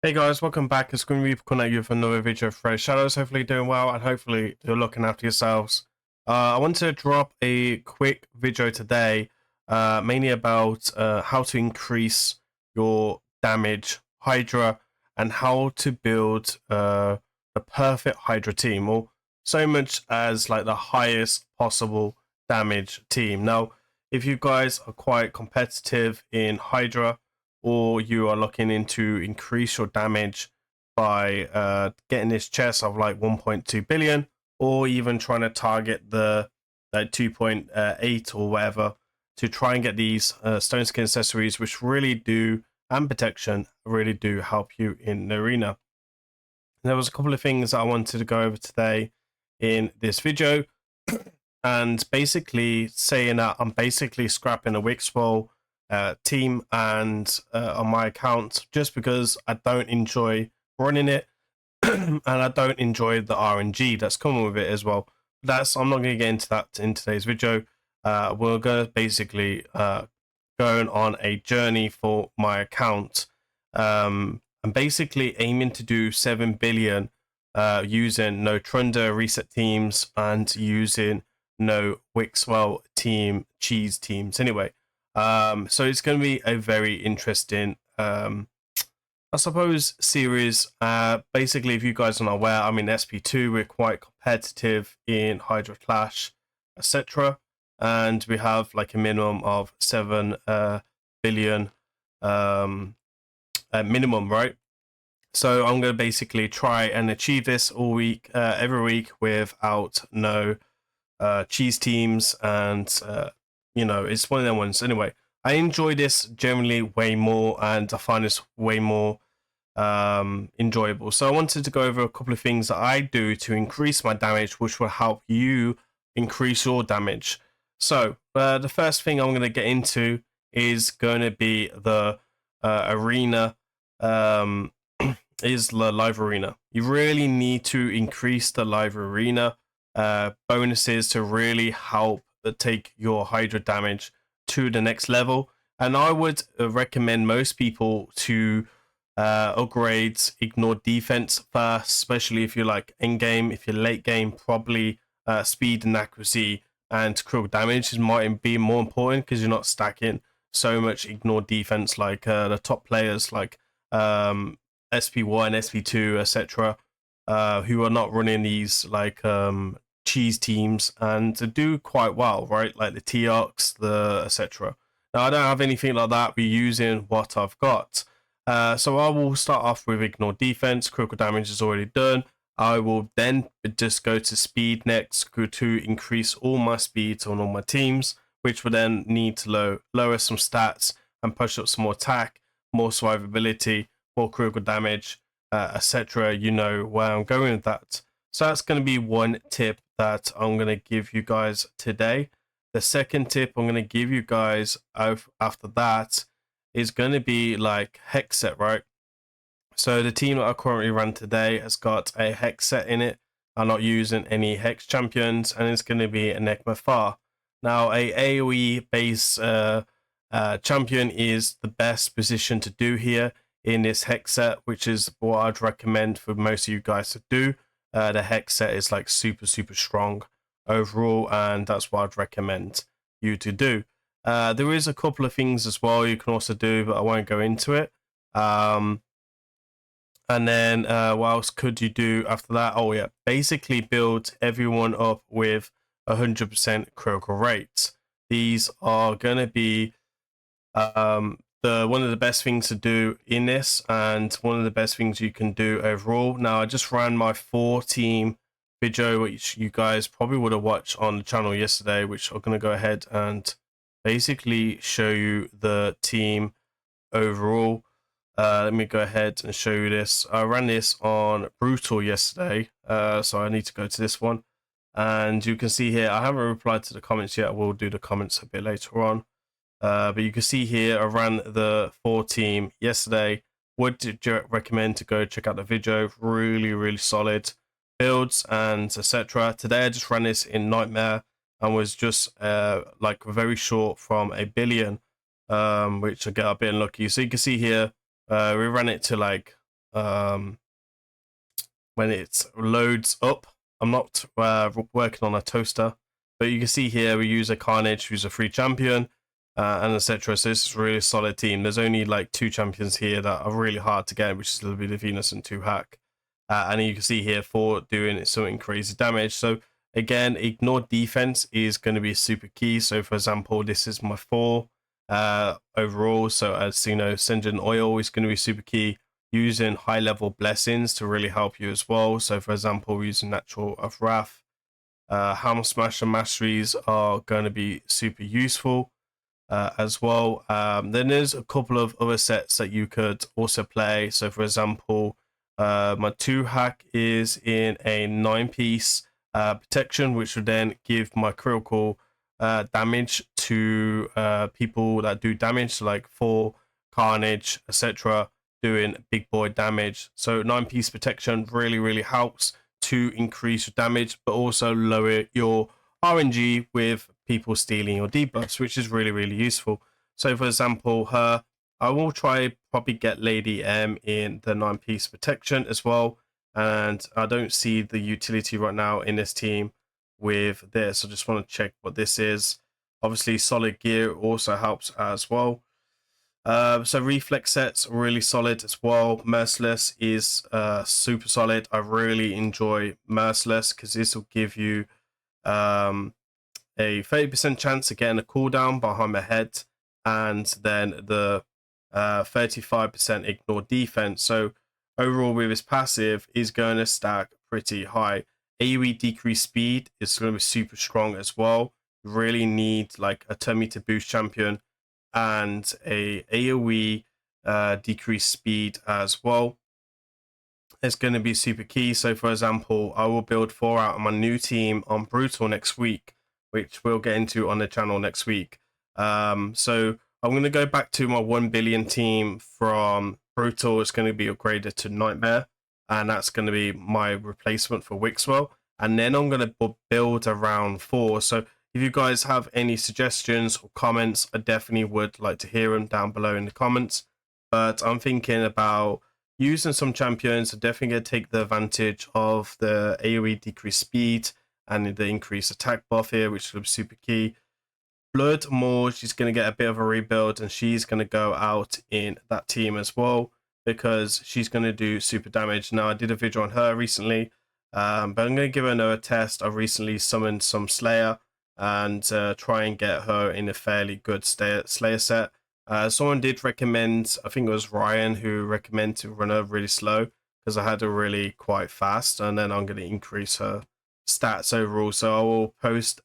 Hey guys, welcome back. It's grimreaper coming at you with another video of Raidshadowlegends. Hopefully you're doing well and hopefully you're looking after yourselves. I want to drop a quick video today, mainly about how to increase your damage Hydra and how to build the perfect Hydra team, or so much as like the highest possible damage team. Now, if you guys are quite competitive in Hydra, or you are looking into increase your damage by getting this chest of like 1.2 billion, or even trying to target the 2.8 or whatever to try and get these stone skin accessories, which really do, and protection really do help you in the arena. And there was a couple of things that I wanted to go over today in this video, and basically saying that I'm basically scrapping a Wixwell team and on my account just because I don't enjoy running it and I don't enjoy the RNG that's coming with it as well. I'm not going to get into that in today's video. We're going to basically going on a journey for my account. I'm basically aiming to do 7 billion using no Trunder reset teams and using no Wixwell team cheese teams anyway. So it's going to be a very interesting, I suppose, series. Basically, if you guys are not aware, I'm in SP2. We're quite competitive in Hydra Clash, etc. And we have like a minimum of 7 billion minimum, right? So I'm going to basically try and achieve this all week, every week, without no cheese teams, and it's one of them ones. Anyway, I enjoy this generally way more, and I find this way more enjoyable. So I wanted to go over a couple of things that I do to increase my damage, which will help you increase your damage. So the first thing I'm going to get into is going to be the arena, is the live arena. You really need to increase the live arena bonuses to really help take your Hydra damage to the next level. And I would recommend most people to upgrade ignore defense first, especially if you're like end game. If you're late game, probably speed and accuracy and critical damage might be more important because you're not stacking so much ignore defense like the top players like SP1, SP2, etc. Who are not running these like cheese teams and to do quite well, right? Like the T-Ox, the etc. Now I don't have anything like that. We're using what I've got. So I will start off with ignore defense. Critical damage is already done. I will then just go to speed next to increase all my speeds on all my teams, which will then need to lower some stats and push up some more attack, more survivability, more critical damage, etc. You know where I'm going with that. So that's going to be one tip that I'm going to give you guys today. The second tip I'm going to give you guys after that is going to be like hex set, right? So the team that I currently run today has got a hex set in it. I'm not using any hex champions, and it's going to be an Enigma Far. Now, a AoE base champion is the best position to do here in this hex set, which is what I'd recommend for most of you guys to do. The hex set is like super strong overall, and that's what I'd recommend you to do. There is a couple of things as well you can also do, but I won't go into it. And then what else could you do after that? Oh yeah, basically build everyone up with 100% critical rates. These are going to be one of the best things to do in this, and one of the best things you can do overall. Now I just ran my 4-team video, which you guys probably would have watched on the channel yesterday, which I'm going to go ahead and basically show you the team overall. Let me go ahead and show you this. I ran this on Brutal yesterday, so I need to go to this one. And you can see here, I haven't replied to the comments yet. I will do the comments a bit later on. But you can see here, I ran the 4-team yesterday. Would recommend to go check out the video. Really solid builds and etc. Today I just ran this in Nightmare and was just like very short from a billion, which I get a bit unlucky. So you can see here, we ran it to like when it loads up. I'm not working on a toaster, but you can see here we use a Carnage who's a free champion, and etc. So this is a really solid team. There's only like 2 champions here that are really hard to get, which is a little bit of Venus and 2 hack. And you can see here 4 doing something crazy damage. So again, ignore defense is going to be super key. So for example, this is my 4 overall. So as you know, Sinjin Oil is going to be super key. Using high level blessings to really help you as well. So for example, using Natural of Wrath, Helm Smasher masteries are going to be super useful as well. Then there's a couple of other sets that you could also play. So for example, my 2 hack is in a 9-piece protection, which would then give my critical damage to people that do damage, so like 4 Carnage, etc., doing big boy damage. So 9-piece protection really helps to increase your damage, but also lower your RNG with people stealing your debuffs, which is really useful. So for example, her, I will try probably get Lady M in the 9-piece protection as well. And I don't see the utility right now in this team with this. I just want to check what this is. Obviously solid gear also helps as well. So reflex sets really solid as well. Merciless is super solid. I really enjoy Merciless because this will give you a 30% chance of getting a cooldown behind my head, and then the 35% ignore defense. So overall with his passive is going to stack pretty high. AoE decrease speed is going to be super strong as well. You really need like a turn meter boost champion and a AoE decrease speed as well. It's going to be super key. So for example, I will build 4 out of my new team on Brutal next week, which we'll get into on the channel next week. So I'm going to go back to my 1 billion team from Brutal. It's going to be upgraded to Nightmare, and that's going to be my replacement for Wixwell. And then I'm going to build around 4. So if you guys have any suggestions or comments, I definitely would like to hear them down below in the comments. But I'm thinking about using some champions. I'm definitely going to take the advantage of the AoE decreased speed and the increased attack buff here, which is super key. Blood Moore, she's going to get a bit of a rebuild, and she's going to go out in that team as well because she's going to do super damage. Now, I did a video on her recently, but I'm going to give her another test. I recently summoned some Slayer and try and get her in a fairly good Slayer set. Someone did recommend, I think it was Ryan, who recommended to run her really slow because I had her really quite fast, and then I'm going to increase her stats overall. So I will post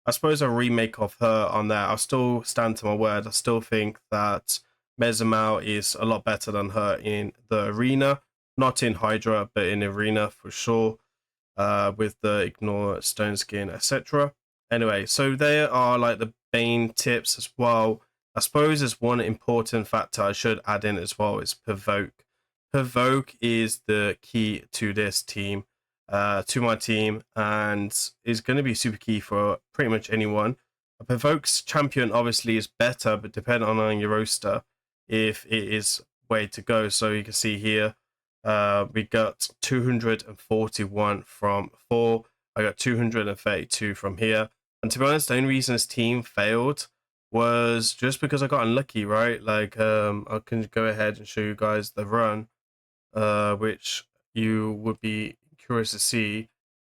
I suppose a remake of her on there. I'll still stand to my word. I still think that Mezamau is a lot better than her in the arena. Not in Hydra, but in arena for sure, with the ignore stone skin, etc. Anyway, so there are like the main tips as well. I suppose there's one important factor I should add in as well is Provoke. Provoke is the key to this team, to my team, and is going to be super key for pretty much anyone. A Provoke's champion obviously is better, but depending on your roster, if it is way to go. So you can see here, we got 241 from 4. I got 232 from here. And to be honest, the only reason this team failed was just because I got unlucky, right? Like, I can go ahead and show you guys the run, which you would be curious to see.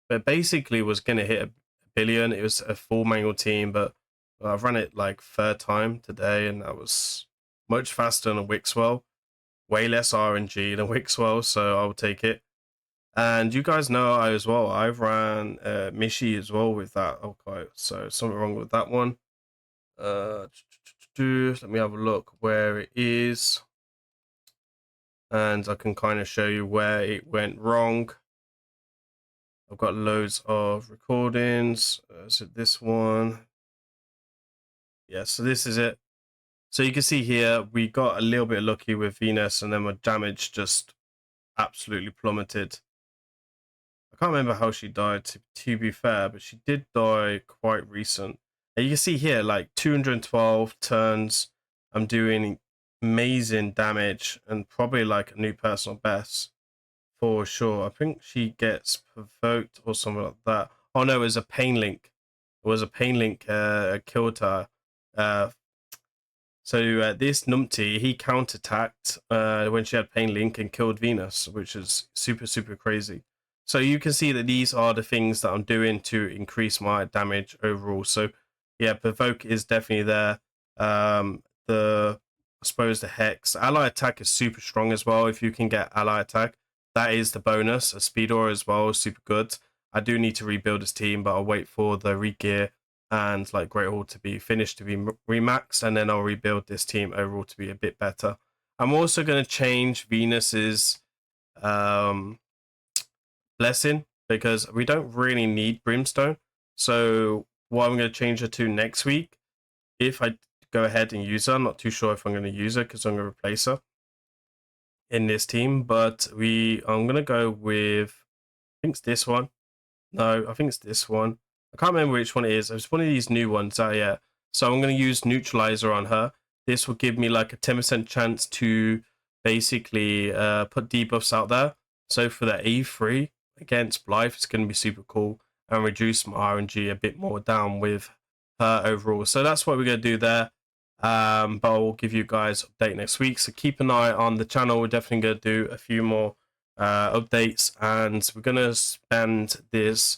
But basically was going to hit a billion. It was a full manual team, but I've run it like 3rd time today, and that was much faster than Wixwell. Way less RNG than Wixwell, so I'll take it. And you guys know as well, I've ran Mishi as well with that. Okay, so something wrong with that one. Let me have a look where it is, and I can kind of show you where it went wrong. I've got loads of recordings. Is it this one? Yeah, so this is it. So you can see here, we got a little bit lucky with Venus, and then my damage just absolutely plummeted. I can't remember how she died, to be fair, but she did die quite recent. And you can see here, like 212 turns. I'm doing amazing damage and probably like a new personal best for sure. I think she gets provoked or something like that. Oh no, it was a pain link. It was a pain link killed her. So this numpty, he counterattacked when she had pain link and killed Venus, which is super, super crazy. So you can see that these are the things that I'm doing to increase my damage overall. So yeah, Provoke is definitely there. I suppose the Hex. Ally attack is super strong as well. If you can get ally attack, that is the bonus. A speed aura as well, super good. I do need to rebuild this team, but I'll wait for the regear and like Great Hall to be finished, to be remaxed, and then I'll rebuild this team overall to be a bit better. I'm also going to change Venus's blessing because we don't really need Brimstone. So what I'm going to change her to next week, if I go ahead and use her, I'm not too sure if I'm going to use her because I'm going to replace her in this team, but I'm going to go with, I think it's this one. No, I think it's this one. I can't remember which one it is. It's one of these new ones. Yeah. So I'm going to use Neutralizer on her. This will give me like a 10% chance to basically put debuffs out there. So for the A3 against Blythe, it's going to be super cool and reduce my RNG a bit more down with her overall. So that's what we're going to do there. But I'll give you guys an update next week. So keep an eye on the channel. We're definitely going to do a few more updates, and we're going to spend this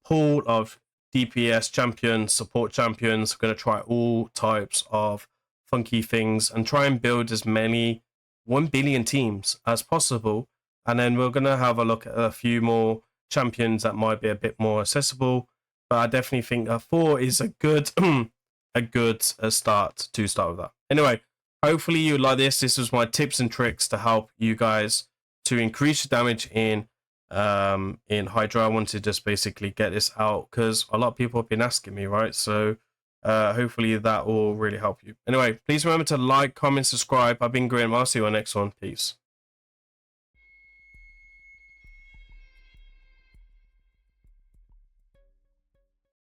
pool of DPS champions, support champions. We're going to try all types of funky things and try and build as many 1 billion teams as possible. And then we're going to have a look at a few more champions that might be a bit more accessible. But I definitely think 4 is a good start to start with that. Anyway, hopefully you like this. This was my tips and tricks to help you guys to increase your damage in Hydra. I wanted to just basically get this out because a lot of people have been asking me, right? So hopefully that will really help you. Anyway, please remember to like, comment, subscribe. I've been Grim. I'll see you on the next one. Peace.